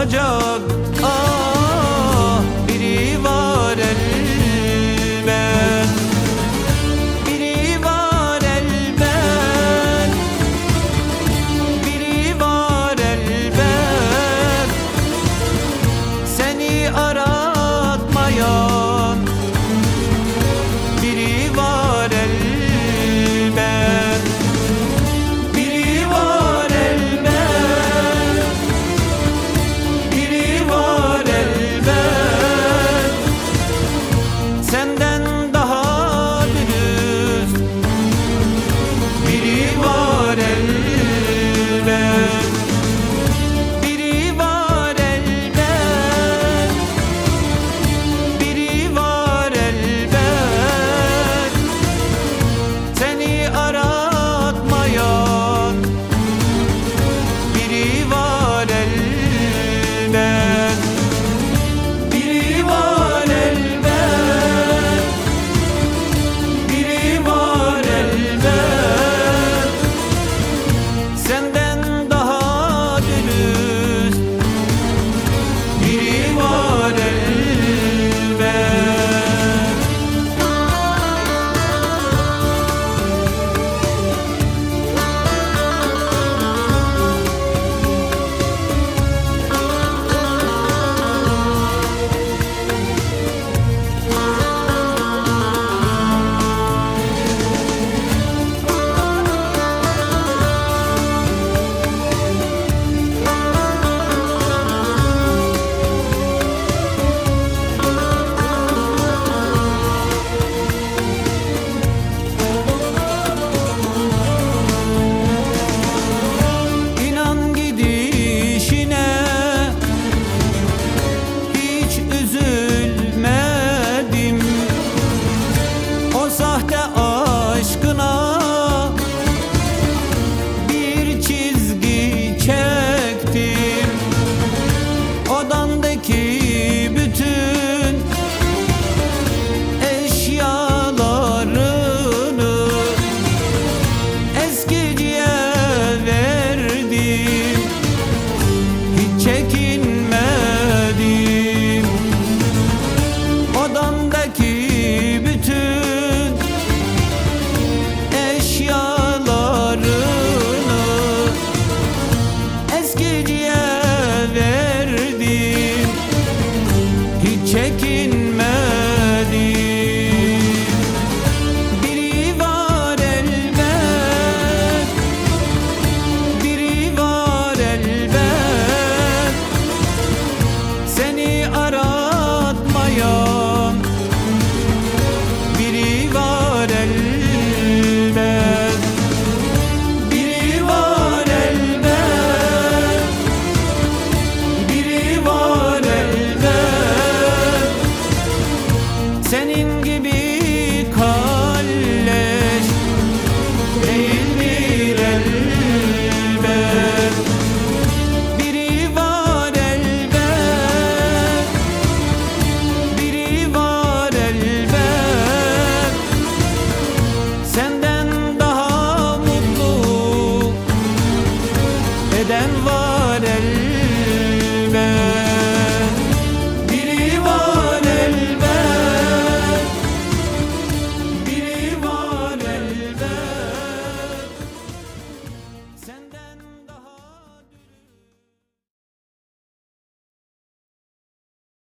olacak. Ah, biri var elbet, biri var elbet, biri var elbet, seni aratmayan biri var elbet. Senden daha dürüst biri var elbet, biri var elbet, biri var elbet, seni aratmayan biri var elbet, biri var elbet. Senden daha dürüst biri var elbet. Sahte aşkına bir çizgi çektim. Odandaki bütün eşyalarını eskiciye verdim. Hiç çekinmedim. Odamdaki bütün eşyalarını eskiciye verdim. Hiç çekinmedim. Biri var elbet, biri var elbet, seni aratmayan biri var elbet, biri var elbet, biri var elbet, senin gibi kalleş değildir elbet. Biri var elbet, biri var elbet, senden daha mutlu eden var.